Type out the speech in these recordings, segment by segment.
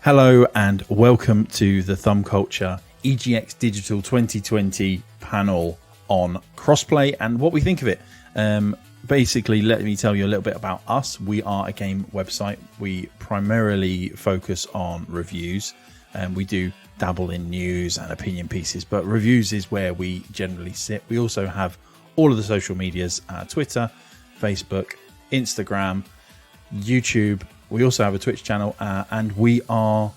Hello and welcome to the Thumb Culture EGX Digital 2020 panel on crossplay and what we think of it. Basically, let me tell you a little bit about us. We are a game website. We primarily focus on reviews, and we do dabble in news and opinion pieces, but reviews is where we generally sit. We also have all of the social medias, Twitter, Facebook, Instagram, YouTube. We also have a Twitch channel, and we are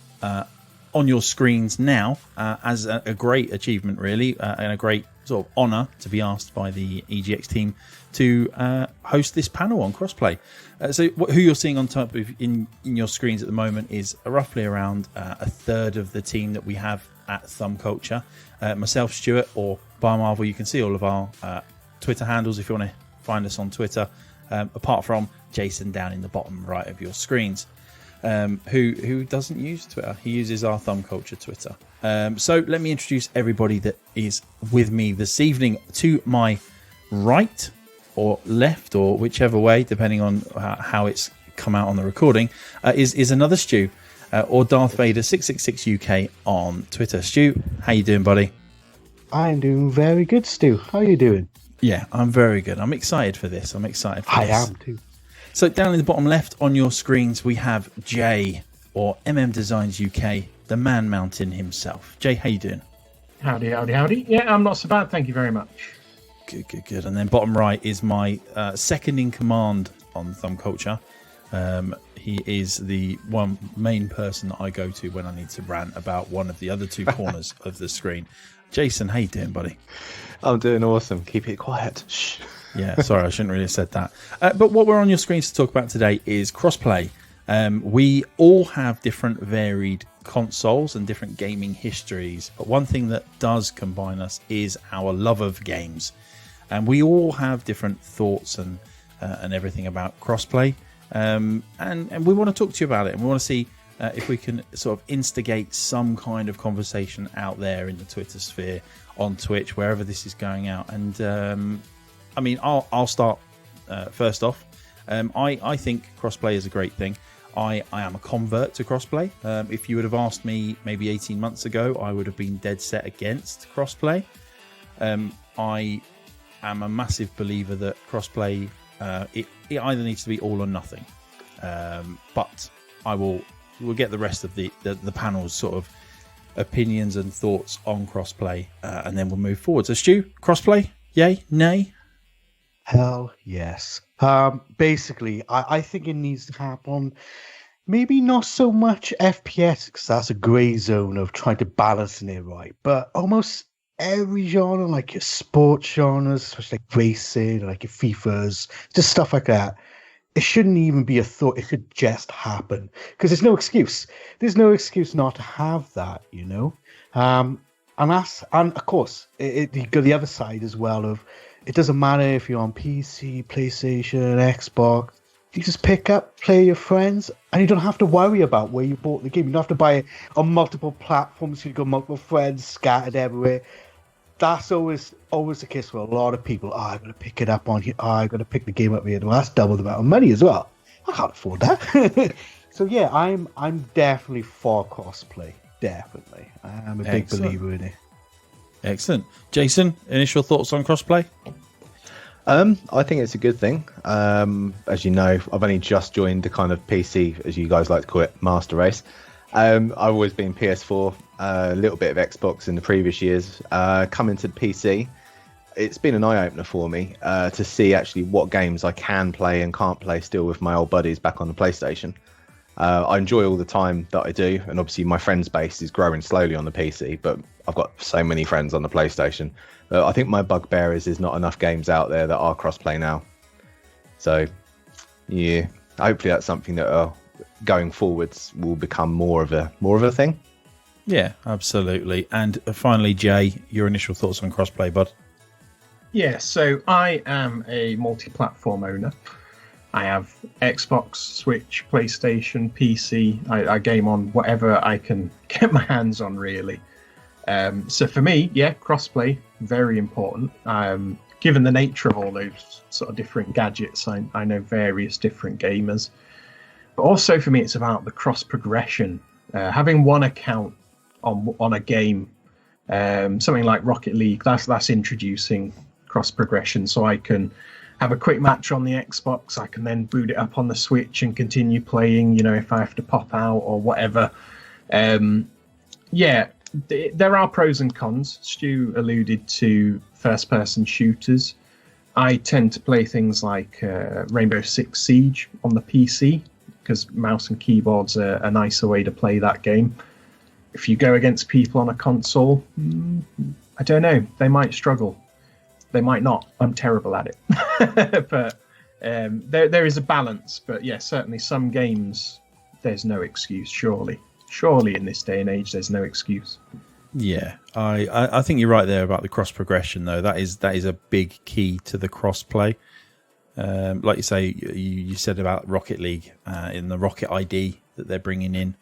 on your screens now as a great achievement, really, and a great sort of honour to be asked by the EGX team to host this panel on crossplay. So who you're seeing on top of in your screens at the moment is roughly around a third of the team that we have at Thumb Culture. Myself, Stuart, or by Marvel. You can see all of our Twitter handles if you want to find us on Twitter, apart from Jason down in the bottom right of your screens, who doesn't use Twitter. He uses our Thumb Culture Twitter. So let me introduce everybody that is with me this evening. To my right or left, or whichever way, depending on how it's come out on the recording, is another Stu, or Darth Vader 666 UK on Twitter. Stu, how you doing, buddy? I'm doing very good, Stu. How are you doing? Yeah, I'm very good. I'm excited for this. I am too. So down in the bottom left on your screens, we have Jay, or MM Designs UK, the man mountain himself. Jay, how you doing? Howdy, howdy, howdy. Yeah, I'm not so bad. Thank you very much. Good. And then bottom right is my second in command on Thumb Culture. He is the one main person that I go to when I need to rant about one of the other two corners of the screen. Jason, how you doing, buddy? I'm doing awesome. Keep it quiet. Shh. Yeah, sorry, I shouldn't really have said that. But what we're on your screens to talk about today is crossplay. We all have different varied consoles and different gaming histories, but one thing that does combine us is our love of games. And we all have different thoughts and everything about crossplay. And we want to talk to you about it, and we want to see if we can sort of instigate some kind of conversation out there in the Twitter sphere, on Twitch, wherever this is going out. And I mean, I'll start first off. I think crossplay is a great thing. I am a convert to crossplay. If you would have asked me maybe 18 months ago, I would have been dead set against crossplay. I am a massive believer that crossplay, it either needs to be all or nothing. But we'll get the rest of the panel's sort of opinions and thoughts on crossplay, and then we'll move forward. So Stu, crossplay, yay, nay? Hell yes. Basically, I think it needs to happen. Maybe not so much FPS, because that's a grey zone of trying to balance it right. But almost every genre, like your sports genres, especially like racing, like your FIFAs, just stuff like that. It shouldn't even be a thought. It should just happen, because there's no excuse. There's no excuse not to have that, you know. And of course, you go the other side as well of. It doesn't matter if you're on PC, PlayStation, Xbox. You just pick up, play your friends, and you don't have to worry about where you bought the game. You don't have to buy it on multiple platforms. You've got multiple friends scattered everywhere. That's always the case for a lot of people. I'm going to pick it up on here. I'm going to pick the game up here. Well, that's double the amount of money as well. I can't afford that. So yeah, I'm definitely for crossplay. Definitely. I'm a big believer in it. Excellent. Jason, initial thoughts on crossplay? I think it's a good thing. As you know, I've only just joined the kind of PC, as you guys like to call it, master race. I've always been PS4, a little bit of Xbox in the previous years. Coming to the PC, it's been an eye-opener for me to see actually what games I can play and can't play still with my old buddies back on the PlayStation. I enjoy all the time that I do, and obviously my friends base is growing slowly on the PC, but I've got so many friends on the PlayStation. I think my bugbear is there's not enough games out there that are crossplay now. So, yeah, hopefully that's something that going forwards will become more of a thing. Yeah, absolutely. And finally, Jay, your initial thoughts on crossplay, bud? Yeah, so I am a multi-platform owner. I have Xbox, Switch, PlayStation, PC. I game on whatever I can get my hands on, really. So for me, yeah, crossplay, very important. Given the nature of all those sort of different gadgets, I know various different gamers. But also for me, it's about the cross progression Having one account on a game, something like Rocket League, that's introducing cross progression. So I can have a quick match on the Xbox. I can then boot it up on the Switch and continue playing. If I have to pop out or whatever. There are pros and cons. Stu alluded to first-person shooters. I tend to play things like Rainbow Six Siege on the PC because mouse and keyboard's a nicer way to play that game. If you go against people on a console, I don't know. They might struggle. They might not. I'm terrible at it. But there is a balance. But yeah, certainly some games, there's no excuse, surely. Surely in this day and age, there's no excuse. Yeah, I think you're right there about the cross progression, though. That is a big key to the cross play. Like you say, you said about Rocket League in the Rocket ID that they're bringing in,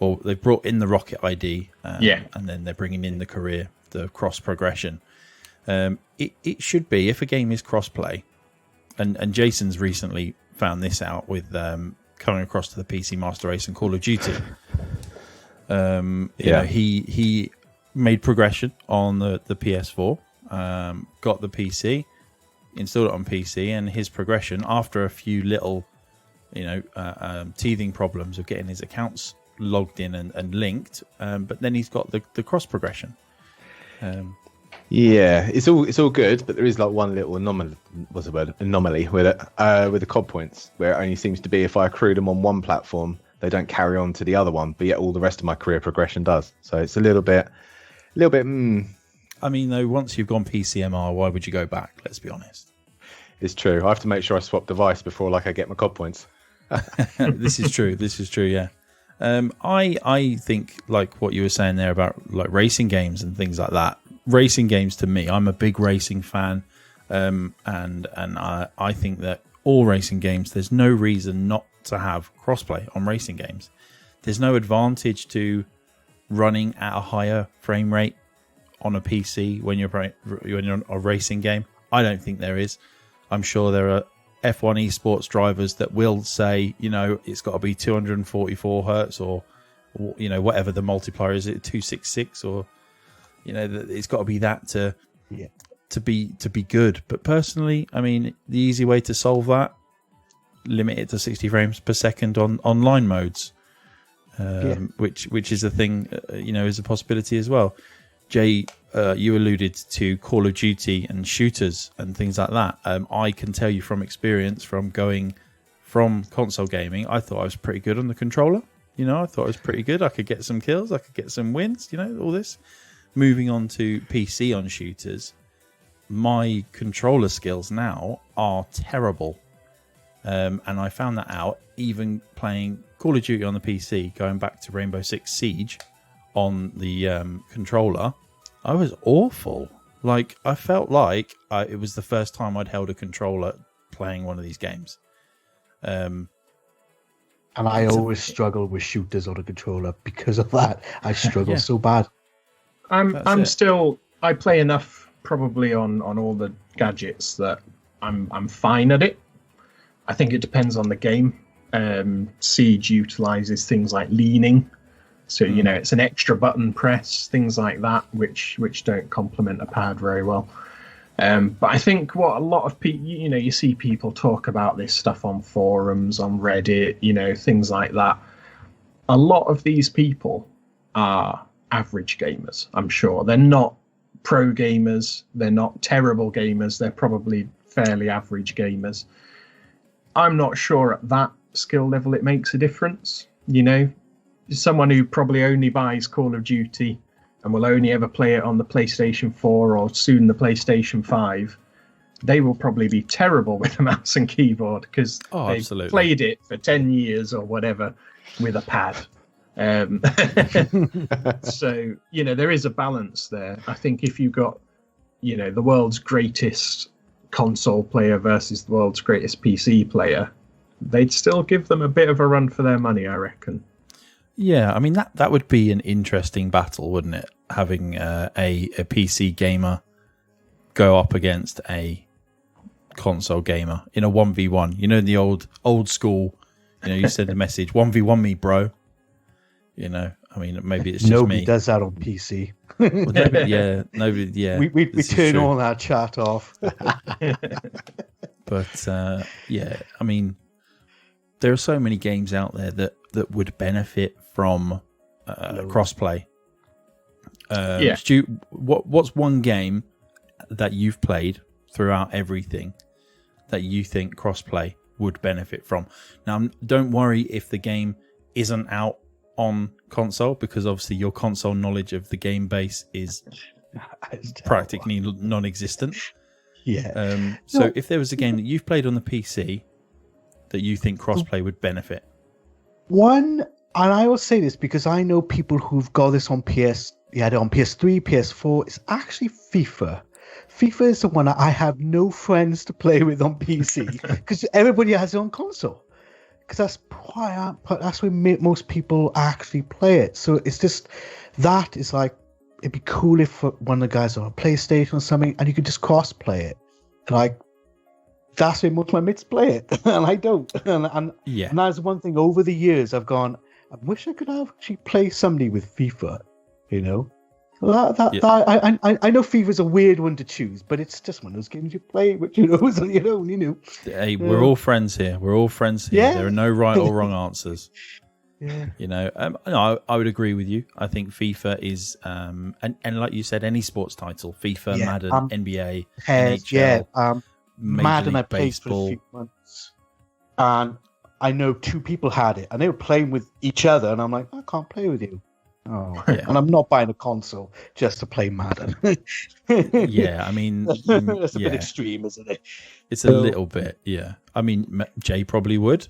or they've brought in the Rocket ID, and then they're bringing in the cross progression. It should be, if a game is cross play, and Jason's recently found this out with coming across to the PC Master Race and Call of Duty. He made progression on the PS4, got the PC, installed it on PC, and his progression, after a few little teething problems of getting his accounts logged in and linked, but then he's got the cross progression. It's all good, but there is like one little anomaly with it, with the COD points, where it only seems to be if I accrue them on one platform, they don't carry on to the other one, but yet all the rest of my career progression does. So it's a little bit. I mean, though, once you've gone PCMR, why would you go back? Let's be honest. It's true. I have to make sure I swap device before I get my COD points. This is true. Yeah. I think, like what you were saying there about like racing games and things like that. Racing games, to me, I'm a big racing fan, and I think that all racing games, there's no reason not to have crossplay on racing games. There's no advantage to running at a higher frame rate on a PC when you're on a racing game. I don't think there is. I'm sure there are F1 esports drivers that will say, it's got to be 244 hertz or whatever the multiplier is, 266 or it's got to be that to be good. But personally, I mean, the easy way to solve that, limit it to 60 frames per second on online modes, which is a thing, is a possibility as well. Jay, you alluded to Call of Duty and shooters and things like that. I can tell you from experience, from going from console gaming, I thought I was pretty good on the controller. I thought I was pretty good. I could get some kills. I could get some wins, all this. Moving on to PC on shooters, my controller skills now are terrible. And I found that out even playing Call of Duty on the PC, going back to Rainbow Six Siege on the controller. I was awful. Like, I felt like it was the first time I'd held a controller playing one of these games. And I always struggle with shooters on a controller because of that. I struggle so bad. I play enough probably on all the gadgets that I'm fine at it. I think it depends on the game. Siege utilizes things like leaning, so it's an extra button press, things like that, which don't complement a pad very well. But I think what a lot of people, you see people talk about this stuff on forums, on Reddit, things like that. A lot of these people are average gamers, I'm sure. They're not pro gamers, they're not terrible gamers, they're probably fairly average gamers. I'm not sure at that skill level it makes a difference. Someone who probably only buys Call of Duty and will only ever play it on the PlayStation 4 or soon the PlayStation 5, they will probably be terrible with a mouse and keyboard because they've played it for 10 years or whatever with a pad. So, there is a balance there. I think if you got, the world's greatest console player versus the world's greatest PC player, they'd still give them a bit of a run for their money, I reckon. Yeah, I mean, that would be an interesting battle, wouldn't it? Having a PC gamer go up against a console gamer in a 1v1. The old school, you send a message, 1v1 me, bro. You know, I mean, maybe it's just Nobody me. does that on PC. Well, nobody, yeah. We this is turn true. all our chat off. But yeah, I mean, there are so many games out there that would benefit from crossplay. Stu, what's one game that you've played throughout everything that you think crossplay would benefit from? Now, don't worry if the game isn't out on console, because obviously your console knowledge of the game base is practically non-existent. Yeah. So if there was a game that you've played on the PC that you think crossplay would benefit, one, and I will say this because I know people who've got this on on PS3, PS4. It's actually FIFA. FIFA is the one I have no friends to play with on PC because everybody has it on console. Because that's where most people actually play it. So it's just that is like, it'd be cool if one of the guys on a PlayStation or something, and you could just cross play it. Like that's where most of my mates play it, and I don't. And that's one thing. Over the years, I've gone, I wish I could actually play somebody with FIFA. You know, I know FIFA's a weird one to choose, but it's just one of those games you play, which you know is on your own. You know. Hey, we're all friends here. We're all friends here. Yeah. There are no right or wrong answers. Yeah. You know, no, I would agree with you. I think FIFA is, and like you said, any sports title, FIFA, Madden, NBA, NHL, Madden, I played Baseball. for a few months, and I know two people had it, and they were playing with each other, and I'm like, I can't play with you. Oh, Yeah. And I'm not buying a console just to play Madden. Yeah, I mean, That's a bit extreme, isn't it? It's a little bit, yeah. I mean, Jay probably would.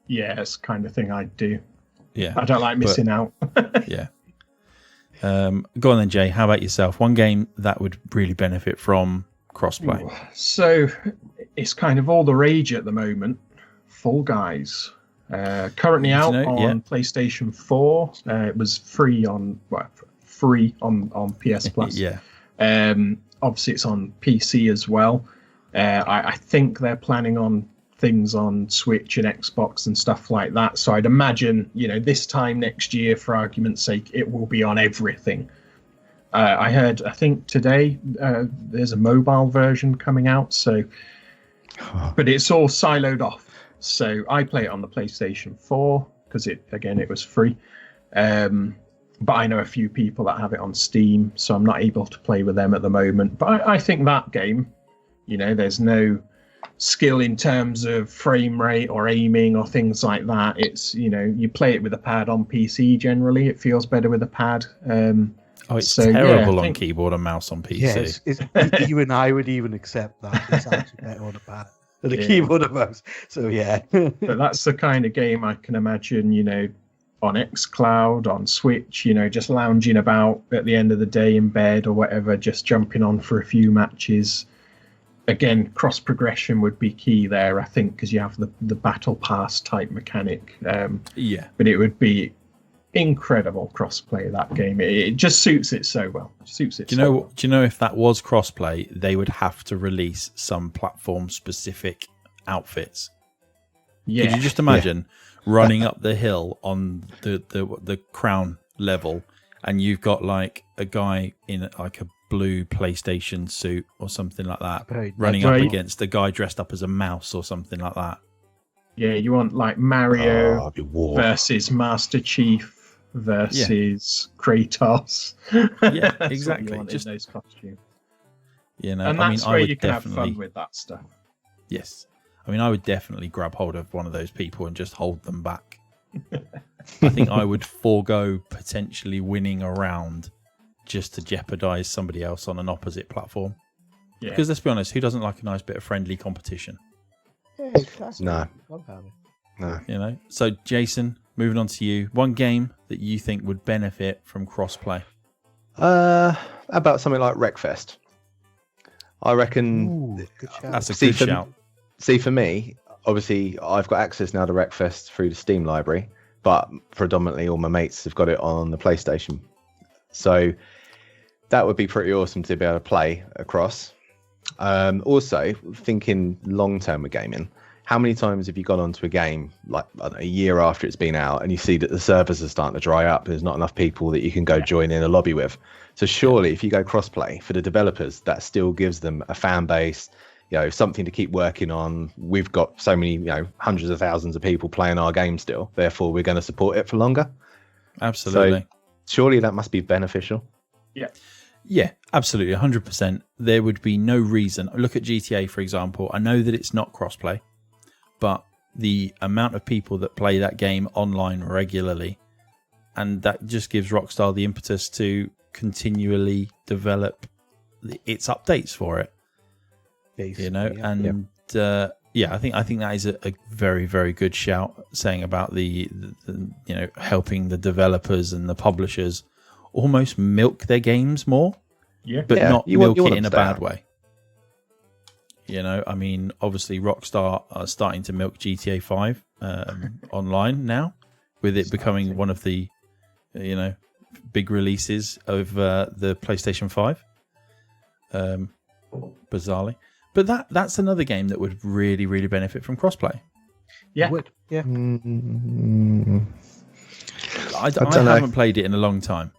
Yeah, it's the kind of thing I'd do. Yeah, I don't like missing out. Yeah. Go on then, Jay. How about yourself? One game that would really benefit from crossplay. So it's kind of all the rage at the moment. Fall Guys. Currently out on PlayStation 4. It was free on PS Plus. Yeah. Obviously, it's on PC as well. I think they're planning on things on Switch and Xbox and stuff like that. So I'd imagine, this time next year, for argument's sake, it will be on everything. I think today there's a mobile version coming out. So, but it's all siloed off. So I play it on the PlayStation 4 because it was free. But I know a few people that have it on Steam, so I'm not able to play with them at the moment. But I think that game, there's no skill in terms of frame rate or aiming or things like that. It's, you play it with a pad on PC generally. It feels better with a pad. It's terrible on keyboard and mouse on PC. Yes, even I would even accept that. It's actually better on a pad. The keyboard and mouse. So yeah. But that's the kind of game I can imagine, on xCloud, on Switch, just lounging about at the end of the day in bed or whatever, just jumping on for a few matches. Again, cross progression would be key there, I think, because you have the battle pass type mechanic. But it would be incredible crossplay, that game. It just suits it so well. Do you know if that was crossplay, they would have to release some platform specific outfits? Yeah. Could you just imagine running up the hill on the crown level, and you've got like a guy in like a blue PlayStation suit or something like that, running up against a guy dressed up as a mouse or something like that? Yeah, you want like Mario versus Master Chief versus Kratos. Yeah, exactly. Just those costumes. And that's where you can have fun with that stuff. Yes. I mean, I would definitely grab hold of one of those people and just hold them back. I think I would forego potentially winning a round just to jeopardize somebody else on an opposite platform. Yeah. Because let's be honest, who doesn't like a nice bit of friendly competition? No. So Jason, moving on to you. One game that you think would benefit from crossplay? About something like Wreckfest. I reckon. Ooh, good shout. That's a good shout. See, for me, obviously, I've got access now to Wreckfest through the Steam library, but predominantly all my mates have got it on the PlayStation. So that would be pretty awesome to be able to play across. Also, thinking long term with gaming, how many times have you gone onto a game like I don't know, a year after it's been out and you see that the servers are starting to dry up, there's not enough people that you can go join in a lobby with? So surely if you go crossplay for the developers, that still gives them a fan base, something to keep working on. We've got so many, hundreds of thousands of people playing our game still, therefore we're going to support it for longer. Absolutely. So surely that must be beneficial. Yeah, absolutely, 100%. There would be no reason. Look at GTA, for example. I know that it's not crossplay, but the amount of people that play that game online regularly, and that just gives Rockstar the impetus to continually develop its updates for it. Basically, I think that is a very, very good shout, saying about the helping the developers and the publishers almost milk their games more, but not milk it in a bad way. I mean, obviously Rockstar are starting to milk GTA 5 online now, with it becoming one of the big releases of the PlayStation 5, bizarrely. But that's another game that would really, really benefit from crossplay. Yeah. Would. Yeah. I haven't played it in a long time,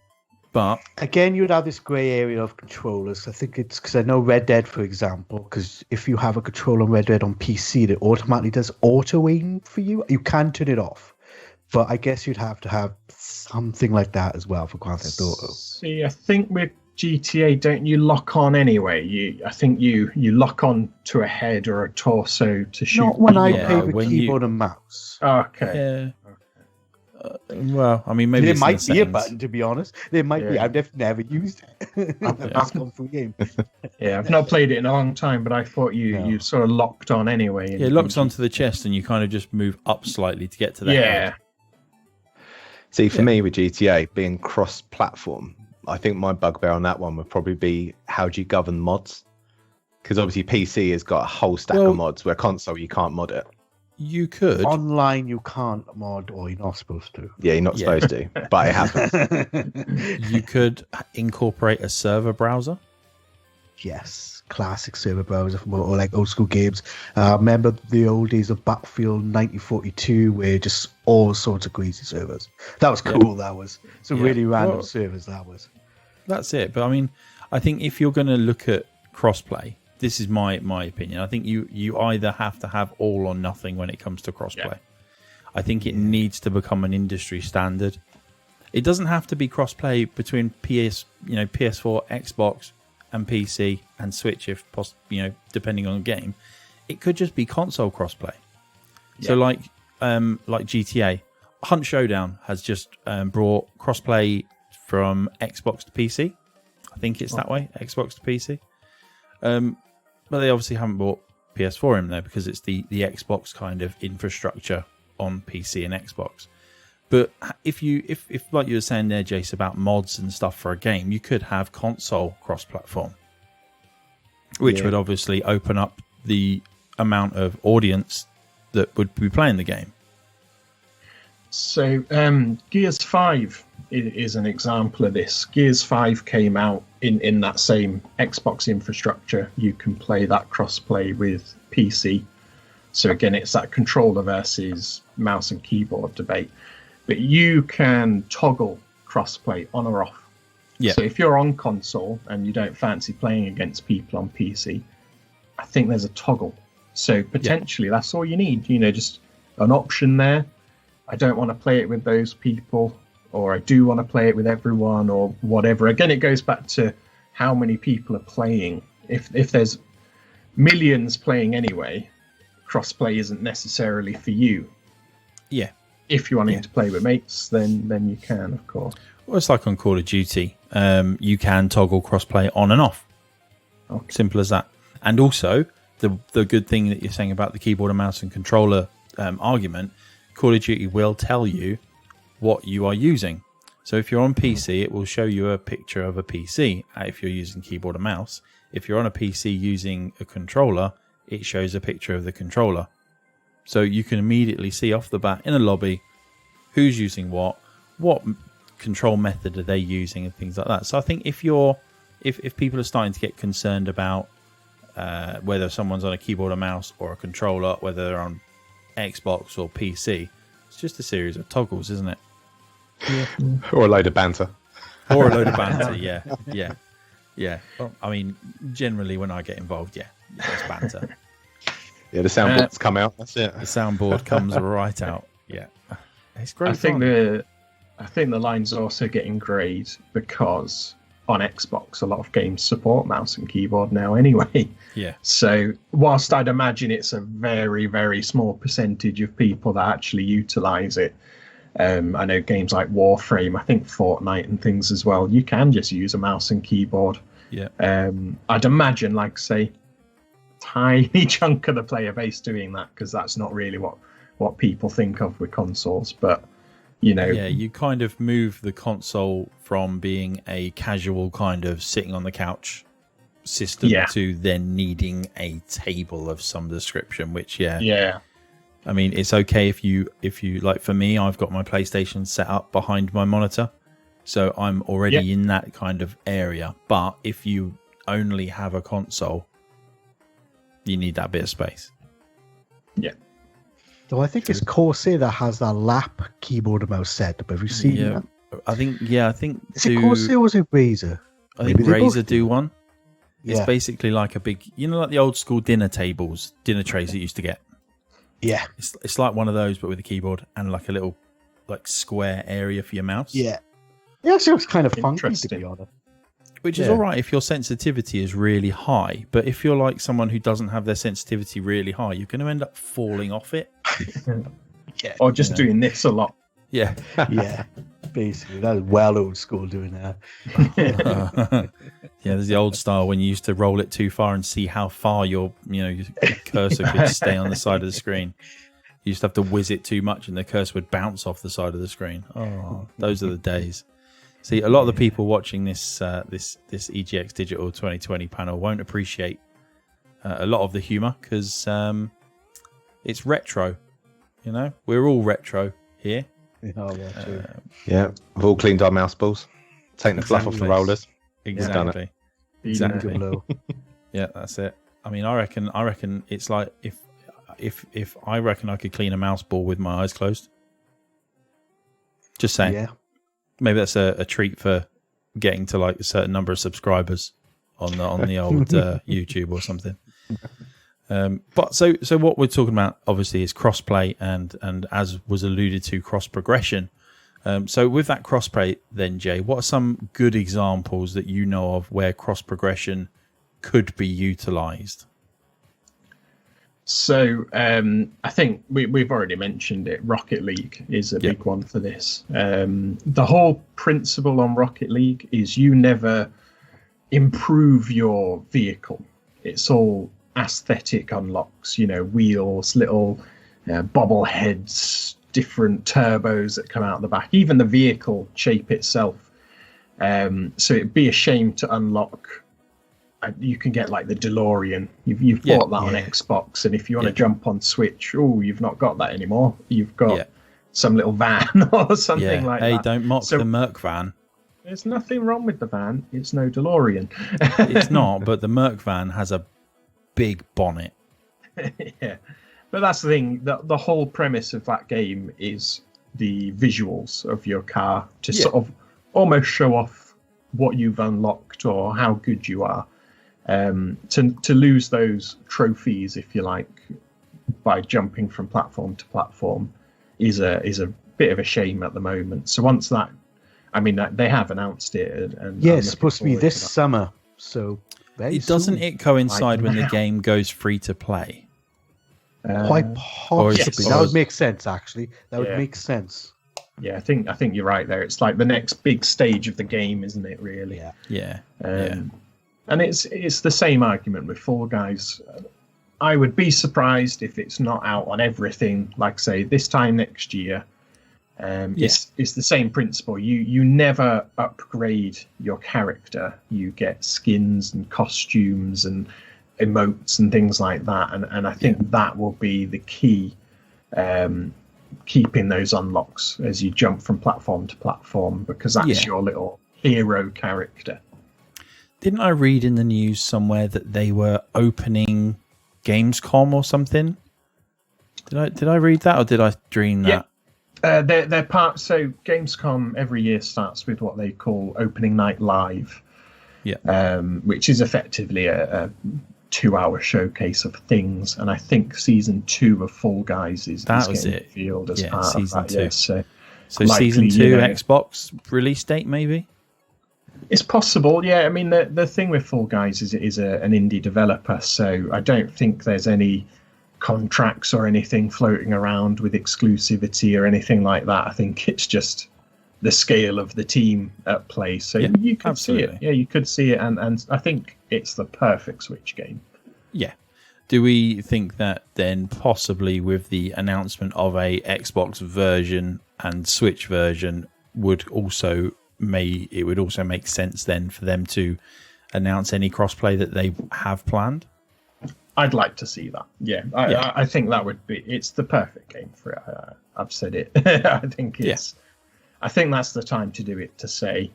but again, you'd have this grey area of controllers. I think it's because I know Red Dead, for example, because if you have a controller on Red Dead on PC, it automatically does auto aim for you. You can turn it off, but I guess you'd have to have something like that as well for Grand Theft Auto. See, I think with GTA, don't you lock on anyway? I think you lock on to a head or a torso to shoot. Not when I play with keyboard and mouse. Okay. Well, I mean, maybe there might be a button, to be honest. There might be. I've never used it. I've gone through game. I've not played it in a long time, but I thought you sort of locked on anyway. It locks onto the chest, and you kind of just move up slightly to get to the head. See, for me with GTA being cross-platform, I think my bugbear on that one would probably be how do you govern mods? Because obviously PC has got a whole stack of mods, where console you can't mod it. You could. Online you can't mod, or you're not supposed to. Yeah, you're not supposed to, but it happens. You could incorporate a server browser. Yes, classic server browser from or like old school games. Remember the old days of Battlefield 1942, where just all sorts of crazy servers. That was cool. That was some really random servers. That was. That's it. But I mean, I think if you're going to look at crossplay, this is my opinion. I think you either have to have all or nothing when it comes to crossplay. Yeah. I think it needs to become an industry standard. It doesn't have to be crossplay between PS4, Xbox, and PC and Switch, if depending on the game. It could just be console crossplay. Yeah. So like GTA, Hunt Showdown has just brought crossplay from Xbox to PC. I think it's that way, Xbox to PC. But they obviously haven't brought PS4 in there because it's the Xbox kind of infrastructure on PC and Xbox. But if like you were saying there, Jace, about mods and stuff for a game, you could have console cross-platform, which would obviously open up the amount of audience that would be playing the game. So Gears 5 is an example of this. Gears 5 came out in that same Xbox infrastructure. You can play that cross-play with PC. So again, it's that controller versus mouse and keyboard debate. But you can toggle crossplay on or off. Yeah. So if you're on console and you don't fancy playing against people on PC, I think there's a toggle. So potentially that's all you need. Just an option there. I don't want to play it with those people, or I do want to play it with everyone, or whatever. Again, it goes back to how many people are playing. If there's millions playing anyway, crossplay isn't necessarily for you. Yeah. If you're wanting to play with mates, then you can, of course. Well, it's like on Call of Duty. You can toggle crossplay on and off. Okay. Simple as that. And also, the good thing that you're saying about the keyboard and mouse and controller argument, Call of Duty will tell you what you are using. So if you're on PC, it will show you a picture of a PC if you're using keyboard and mouse. If you're on a PC using a controller, it shows a picture of the controller. So you can immediately see off the bat in a lobby who's using what control method are they using, and things like that. So I think if people are starting to get concerned about whether someone's on a keyboard or mouse or a controller, whether they're on Xbox or PC. It's just a series of toggles, isn't it? Yeah. Or a load of banter. Or a load of banter, yeah. Well, I mean, generally when I get involved, it's banter. Yeah, the soundboards come out. That's it. The soundboard comes right out. Yeah, it's great. I think the line's also getting greyed because on Xbox a lot of games support mouse and keyboard now anyway. Yeah. So whilst I'd imagine it's a very, very small percentage of people that actually utilise it, I know games like Warframe, I think Fortnite and things as well, you can just use a mouse and keyboard. Yeah. I'd imagine, like, say, tiny chunk of the player base doing that, because that's not really what people think of with consoles. But, you know. Yeah, you kind of move the console from being a casual kind of sitting on the couch system to then needing a table of some description, which, Yeah. I mean, it's okay if you like. For me, I've got my PlayStation set up behind my monitor, so I'm already in that kind of area. But if you only have a console, you need that bit of space. Yeah. So I think it's Corsair that has that lap keyboard and mouse setup. Have you seen that? I think. Is it Corsair or was it Razer? I think Razer do one. It's Yeah. basically like a big, like the old school dinner trays that you used to get. Yeah. It's like one of those, but with a keyboard and like a little like square area for your mouse. Yeah. Yeah, so it's kind of funky, to Interesting. be honest. Which is all right if your sensitivity is really high, but if you're like someone who doesn't have their sensitivity really high, you're going to end up falling off it. Yeah. Or just doing this a lot. Yeah. Yeah. Basically, that is well old school doing that. Yeah, there's the old style when you used to roll it too far and see how far your cursor could stay on the side of the screen. You used to have to whiz it too much and the cursor would bounce off the side of the screen. Oh, those are the days. See, a lot of the people watching this EGX Digital 2020 panel won't appreciate a lot of the humour because it's retro. We're all retro here. Yeah, we've all cleaned our mouse balls, taken the fluff off the rollers. Exactly. Yeah, that's it. I mean, I reckon it's like if I reckon I could clean a mouse ball with my eyes closed. Just saying. Yeah. Maybe that's a treat for getting to like a certain number of subscribers on the old YouTube or something. But so what we're talking about obviously is crossplay and as was alluded to, cross progression. So with that crossplay then, Jay, what are some good examples that you know of where cross progression could be utilized? So I think we've already mentioned it. Rocket League is a big one for this. The whole principle on Rocket League is you never improve your vehicle. It's all aesthetic unlocks, wheels, little bobbleheads, different turbos that come out the back, even the vehicle shape itself. So it'd be a shame to unlock. You can get like the DeLorean. You've bought that on Xbox, and if you want to jump on Switch, you've not got that anymore. You've got some little van or something like that. Hey, don't mock the Merc van. There's nothing wrong with the van. It's no DeLorean. It's not, but the Merc van has a big bonnet. Yeah, but that's the thing. The whole premise of that game is the visuals of your car to sort of almost show off what you've unlocked or how good you are. To lose those trophies, if you like, by jumping from platform to platform is a bit of a shame at the moment. So once that, I mean, they have announced it, and it's supposed to be this summer. So doesn't it coincide when the game goes free to play? Quite possibly. That would make sense. Actually, that would make sense. Yeah, I think you're right there. It's like the next big stage of the game, isn't it? Really? Yeah. And it's the same argument with Fall Guys. I would be surprised if it's not out on everything, like say this time next year. It's the same principle. You never upgrade your character. You get skins and costumes and emotes and things like that. And I think that will be the key, keeping those unlocks as you jump from platform to platform, because that's your little hero character. Didn't I read in the news somewhere that they were opening Gamescom or something? Did I read that, or did I dream that? They're part. So Gamescom every year starts with what they call Opening Night Live, which is effectively a 2-hour showcase of things. And I think season 2 of Fall Guys is getting revealed as part season of that. 2. Yeah, so likely, season 2 Xbox release date maybe. It's possible, yeah. I mean, the thing with Fall Guys is it is an indie developer, so I don't think there's any contracts or anything floating around with exclusivity or anything like that. I think it's just the scale of the team at play. So you could see it. Yeah, you could see it, and I think it's the perfect Switch game. Yeah. Do we think that then possibly with the announcement of a Xbox version and Switch version would also make sense then for them to announce any crossplay that they have planned? I'd like to see that. Yeah, I think that would be. It's the perfect game for it. I've said it. I think it's. I think that's the time to do it. To say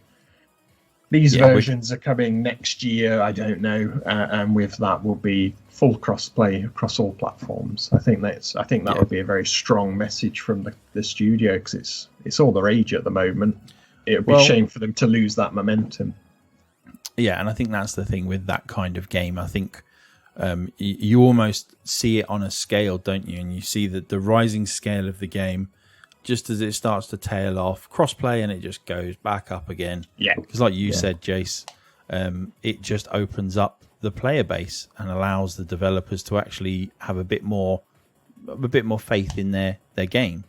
these versions are coming next year. I don't know, and with that will be full crossplay across all platforms. I think that would be a very strong message from the studio, because it's all the rage at the moment. It would be a shame for them to lose that momentum. Yeah, and I think that's the thing with that kind of game. I think you almost see it on a scale, don't you? And you see that the rising scale of the game, just as it starts to tail off, crossplay, and it just goes back up again. Yeah. Because like you said, Jace, it just opens up the player base and allows the developers to actually have a bit more faith in their game.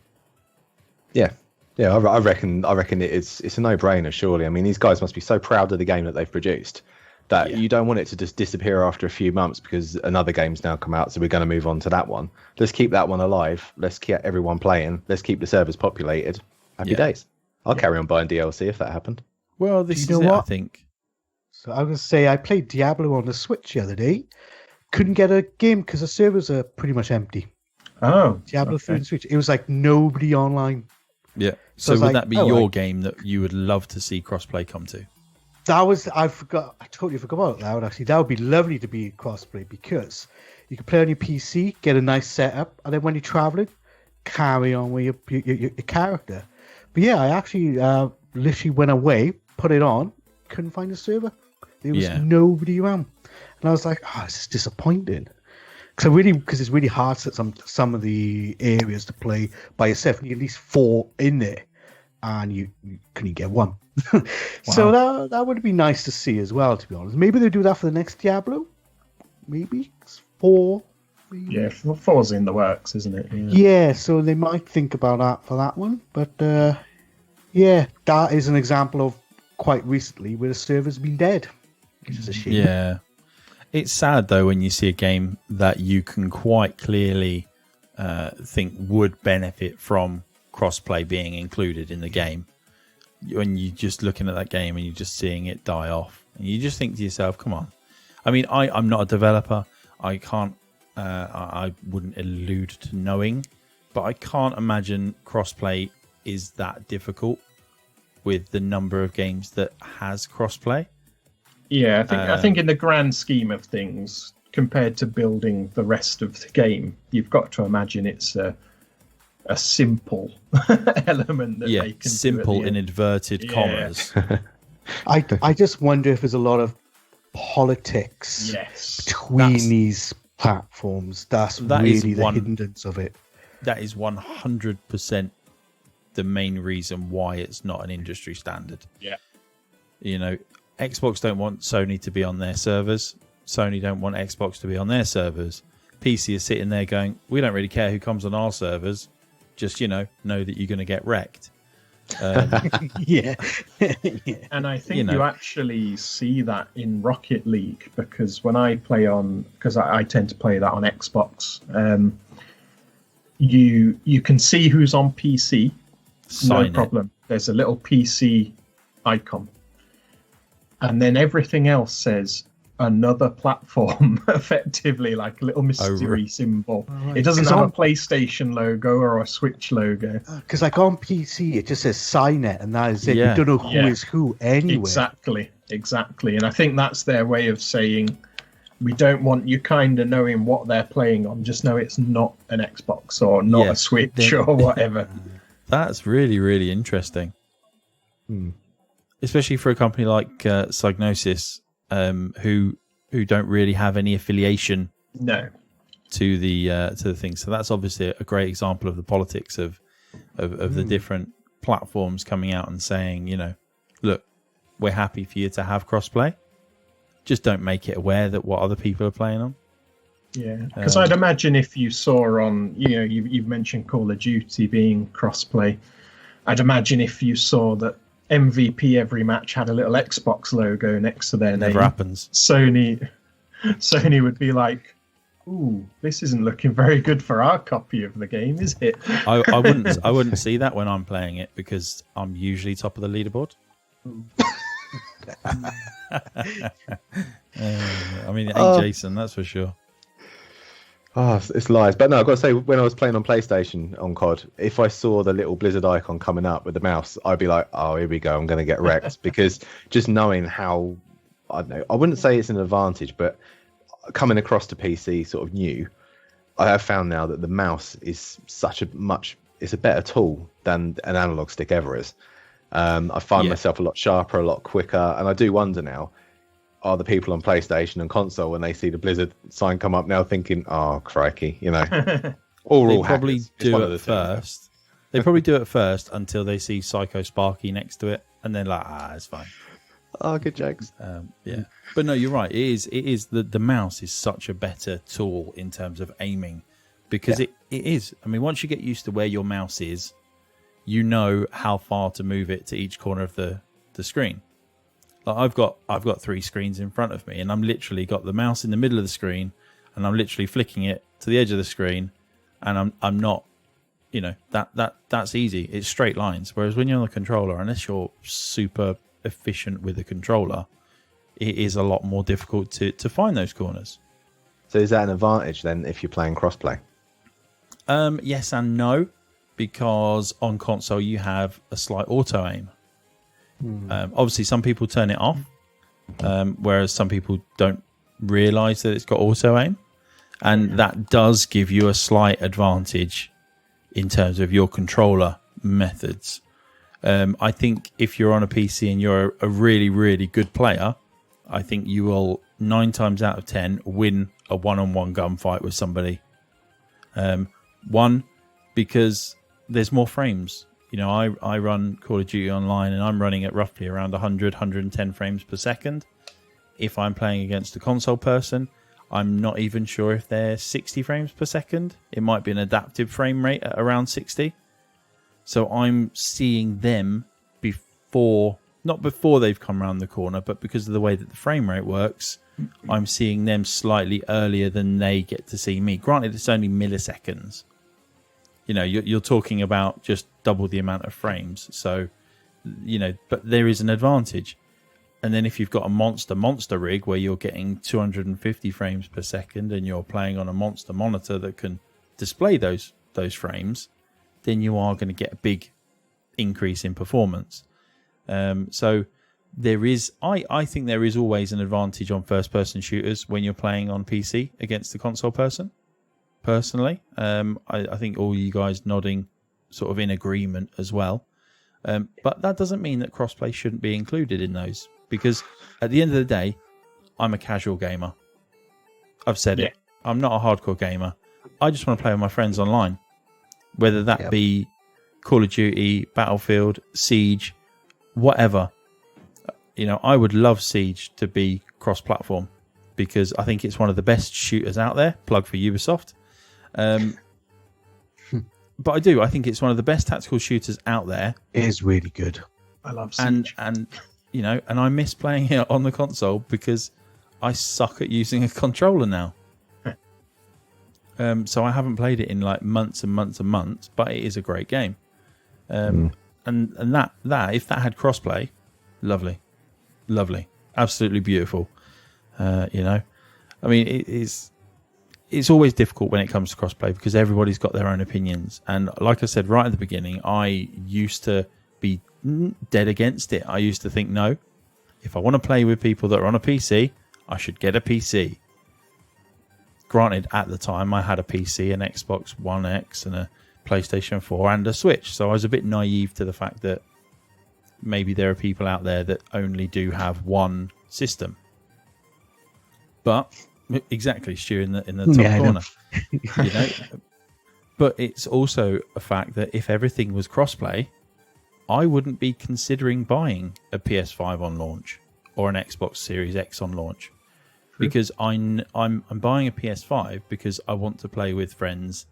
Yeah. Yeah, I reckon it's a no-brainer, surely. I mean, these guys must be so proud of the game that they've produced that you don't want it to just disappear after a few months because another game's now come out, so we're going to move on to that one. Let's keep that one alive. Let's keep everyone playing. Let's keep the servers populated. Happy days. I'll carry on buying DLC if that happened. Well, this is it, I think. So I was going to say, I played Diablo on the Switch the other day. Couldn't get a game because the servers are pretty much empty. Oh. Diablo 3 on Switch. It was like nobody online. Yeah. So would that be your game that you would love to see crossplay come to? I totally forgot about that. Actually, that would be lovely to be crossplay, because you can play on your PC, get a nice setup, and then when you're traveling, carry on with your character. But yeah, I actually literally went away, put it on, couldn't find a server. There was nobody around, and I was like, "Oh, this is disappointing." Because it's really hard at some of the areas to play by yourself. You need at least 4 in there, and you couldn't get 1. So that would be nice to see as well, to be honest. Maybe they'll do that for the next Diablo. Maybe 4. Maybe. Yeah, 4's in the works, isn't it? Yeah, so they might think about that for that one. But that is an example of quite recently where the server's been dead, which is a shame. Yeah. It's sad, though, when you see a game that you can quite clearly think would benefit from crossplay being included in the game. When you're just looking at that game and you're just seeing it die off, and you just think to yourself, come on. I mean, I'm not a developer. I can't, I wouldn't allude to knowing, but I can't imagine crossplay is that difficult with the number of games that has crossplay. Yeah, I think in the grand scheme of things, compared to building the rest of the game, you've got to imagine it's a simple element that they can simple do in inverted commas. I just wonder if there's a lot of politics between these platforms. That's really the hindrance of it. That is 100% the main reason why it's not an industry standard. Yeah. You know, Xbox don't want Sony to be on their servers. Sony don't want Xbox to be on their servers. PC is sitting there going, we don't really care who comes on our servers. Just, know that you're going to get wrecked. Yeah. And I think you actually see that in Rocket League, because when I play because I tend to play that on Xbox, you can see who's on PC. No problem. There's a little PC icon. And then everything else says another platform, effectively, like a little mystery symbol. Right. It doesn't have a PlayStation logo or a Switch logo. Because like on PC, it just says Signet, and that is it. You don't know who is who anyway. Exactly. exactly. And I think that's their way of saying, we don't want you kind of knowing what they're playing on. Just know it's not an Xbox or not a Switch or whatever. That's really, really interesting. Especially for a company like Psygnosis, who don't really have any affiliation to the thing. So that's obviously a great example of the politics of the different platforms coming out and saying, you know, look, we're happy for you to have crossplay. Just don't make it aware that what other people are playing on. Yeah, because I'd imagine if you saw on, you know, you've mentioned Call of Duty being crossplay. I'd imagine if you saw that MVP every match had a little Xbox logo next to their name. Never happens. Sony would be like, "Ooh, this isn't looking very good for our copy of the game, is it?" I wouldn't see that when I'm playing it because I'm usually top of the leaderboard. I mean, it ain't Jason, that's for sure. Oh, it's lies. But no, I've got to say, when I was playing on PlayStation on COD, if I saw the little Blizzard icon coming up with the mouse, I'd be like, oh, here we go, I'm going to get wrecked. Because just knowing how, I don't know, I wouldn't say it's an advantage, but coming across to PC sort of new, I have found now that the mouse is it's a better tool than an analog stick ever is. I find myself a lot sharper, a lot quicker, and I do wonder now, are the people on PlayStation and console, when they see the Blizzard sign come up now, thinking, "Oh, crikey," you know? They all probably hackers. do it first. They probably do it first until they see Psycho Sparky next to it, and then like, it's fine. Oh, good jokes. Yeah, but no, you're right. It is the mouse is such a better tool in terms of aiming, because it is. I mean, once you get used to where your mouse is, you know how far to move it to each corner of the screen. Like I've got 3 screens in front of me, and I'm literally got the mouse in the middle of the screen, and I'm literally flicking it to the edge of the screen, and I'm not, you know, that's easy. It's straight lines. Whereas when you're on the controller, unless you're super efficient with the controller, it is a lot more difficult to find those corners. So is that an advantage then if you're playing crossplay? Yes and no, because on console you have a slight auto aim. Obviously, some people turn it off, whereas some people don't realise that it's got auto aim, and that does give you a slight advantage in terms of your controller methods. I think if you're on a PC and you're a really, really good player, I think you will 9 times out of 10 win a one-on-one gunfight with somebody. One, because there's more frames. You know, I run Call of Duty Online, and I'm running at roughly around 100, 110 frames per second. If I'm playing against a console person, I'm not even sure if they're 60 frames per second. It might be an adaptive frame rate at around 60. So I'm seeing them not before they've come around the corner, but because of the way that the frame rate works, I'm seeing them slightly earlier than they get to see me. Granted, it's only milliseconds. You know, you're talking about just double the amount of frames. So, you know, but there is an advantage. And then if you've got a monster rig where you're getting 250 frames per second and you're playing on a monster monitor that can display those frames, then you are going to get a big increase in performance. So there is, I think there is always an advantage on first-person shooters when you're playing on PC against the console person. Personally, I think all you guys nodding sort of in agreement as well. But that doesn't mean that crossplay shouldn't be included in those, because at the end of the day, I'm a casual gamer. I've said it. I'm not a hardcore gamer. I just want to play with my friends online, whether that be Call of Duty, Battlefield, Siege, whatever. You know, I would love Siege to be cross-platform, because I think it's one of the best shooters out there. Plug for Ubisoft. But I think it's one of the best tactical shooters out there. It is really good. I love Siege. And you know, and I miss playing it on the console because I suck at using a controller now. So I haven't played it in like months and months and months, but it is a great game. And that if that had crossplay, lovely, absolutely beautiful. You know, I mean, it's always difficult when it comes to crossplay because everybody's got their own opinions. And like I said right at the beginning, I used to be dead against it. I used to think no. If I want to play with people that are on a PC, I should get a PC. Granted, at the time, I had a PC, an Xbox One X, and a PlayStation 4, and a Switch. So I was a bit naive to the fact that maybe there are people out there that only do have one system. But exactly, Stu in the top corner. You know, but it's also a fact that if everything was crossplay, I wouldn't be considering buying a PS5 on launch or an Xbox Series X on launch. True. Because I'm buying a PS5 because I want to play with friends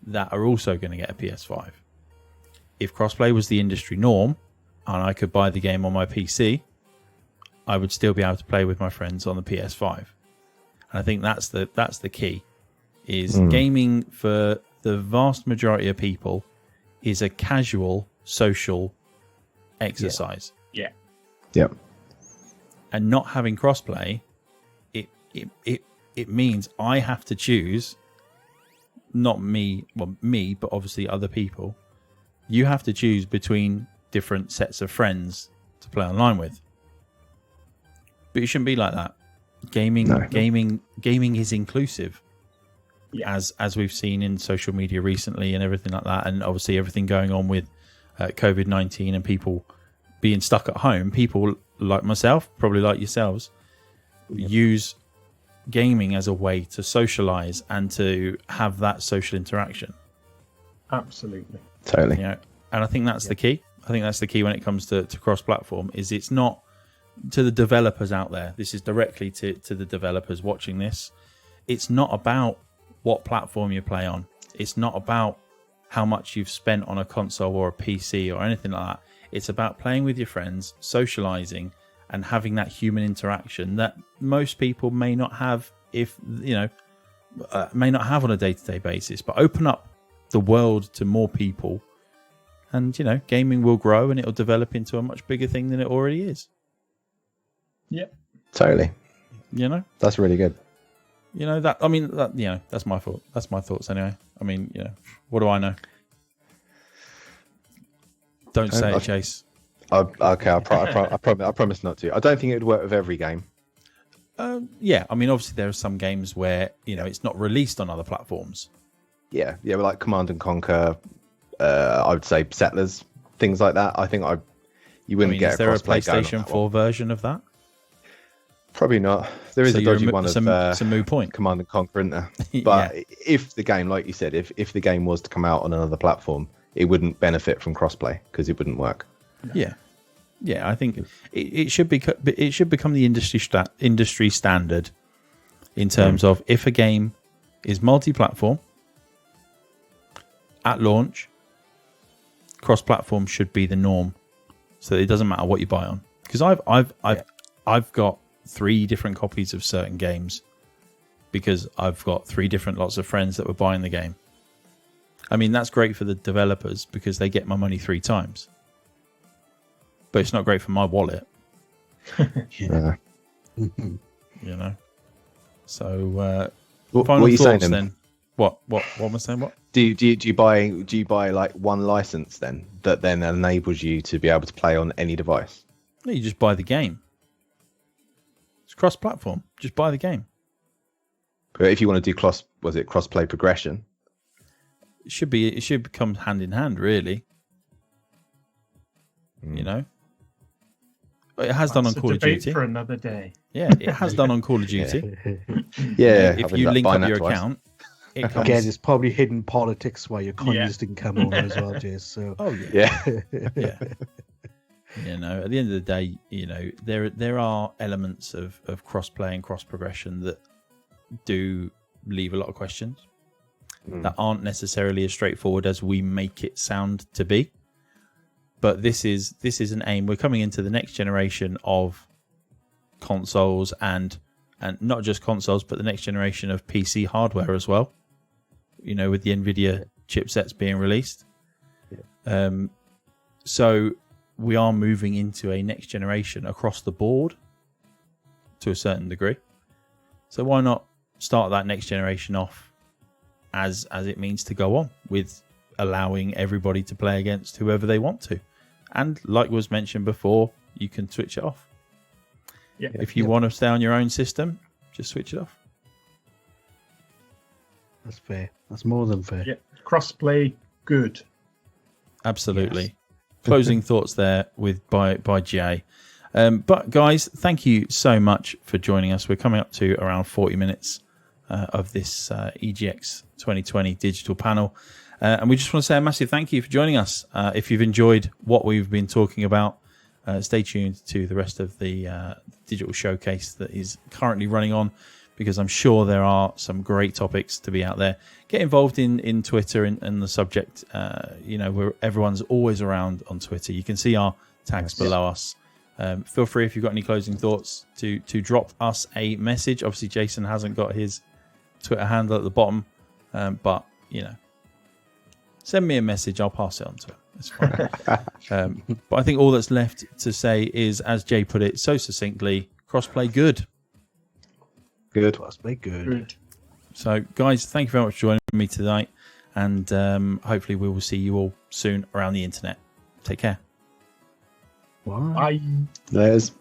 that are also going to get a PS5. If crossplay was the industry norm and I could buy the game on my PC, I would still be able to play with my friends on the PS5. And I think that's the key. Is gaming for the vast majority of people is a casual social exercise. Yeah. Yep. And not having crossplay, it means I have to choose, not me, but obviously other people. You have to choose between different sets of friends to play online with. But it shouldn't be like that. Gaming is inclusive. Yeah. As we've seen in social media recently and everything like that, and obviously everything going on with COVID-19 and people being stuck at home, people like myself, probably like yourselves, use gaming as a way to socialize and to have that social interaction. Absolutely. Totally. You know, and I think that's the key. I think that's the key when it comes to cross-platform, is it's not to the developers out there. This is directly to the developers watching this. It's not about what platform you play on. It's not about how much you've spent on a console or a PC or anything like that. It's about playing with your friends, socializing, and having that human interaction that most people may not have may not have on a day-to-day basis. But open up the world to more people, and gaming will grow and it'll develop into a much bigger thing than it already is. Yep. Totally. That's really good. That's my thought. That's my thoughts anyway. I mean, what do I know? Don't say it, Chase. Okay, I promise not to. I don't think it would work with every game. Yeah, I mean, obviously there are some games where it's not released on other platforms. Yeah, like Command and Conquer. I would say Settlers, things like that. I think you wouldn't get. Is there a PlayStation 4 version of that? Probably not. There is a dodgy one of it's a moot point. Command and Conquer, isn't there? But if the game, like you said, if the game was to come out on another platform, it wouldn't benefit from crossplay because it wouldn't work. Yeah, I think it should become the industry standard in terms of if a game is multi-platform at launch, cross-platform should be the norm, so it doesn't matter what you buy on. Because I've got 3 different copies of certain games because I've got 3 different lots of friends that were buying the game. I mean, that's great for the developers because they get my money 3 times. But it's not great for my wallet. Yeah. So, what final are you thoughts saying then? What am I saying? What? Do you buy like one license then that then enables you to be able to play on any device? No, you just buy the game. It's cross-platform. Just buy the game. But if you want to do cross-play progression? It should come hand in hand, really. It has done on Call of Duty. For another day. Yeah, it has done on Call of Duty. Yeah. If you link up your account, it comes... Again, it's probably hidden politics why your communists didn't come over as well, Jace. So. Oh yeah. At the end of the day, there are elements of cross-play and cross-progression that do leave a lot of questions that aren't necessarily as straightforward as we make it sound to be. But this is an aim. We're coming into the next generation of consoles and not just consoles, but the next generation of PC hardware as well. With the NVIDIA chipsets being released. Yeah. So we are moving into a next generation across the board to a certain degree. So why not start that next generation off as it means to go on, with allowing everybody to play against whoever they want to. And like was mentioned before, you can switch it off. Yeah. If you want to stay on your own system, just switch it off. That's fair. That's more than fair. Yeah. Crossplay, good. Absolutely. Yes. Closing thoughts there by Jay. But guys, thank you so much for joining us. We're coming up to around 40 minutes of this EGX 2020 digital panel. And we just want to say a massive thank you for joining us. If you've enjoyed what we've been talking about, stay tuned to the rest of the digital showcase that is currently running on, because I'm sure there are some great topics to be out there. Get involved in Twitter and the subject. Where everyone's always around on Twitter. You can see our tags below us. Feel free, if you've got any closing thoughts, to drop us a message. Obviously, Jason hasn't got his Twitter handle at the bottom, but send me a message. I'll pass it on to him. It's fine. But I think all that's left to say is, as Jay put it so succinctly, crossplay good. Good. Crossplay good. So, guys, thank you very much for joining me tonight, and hopefully we will see you all soon around the internet. Take care. Bye. Bye. There's.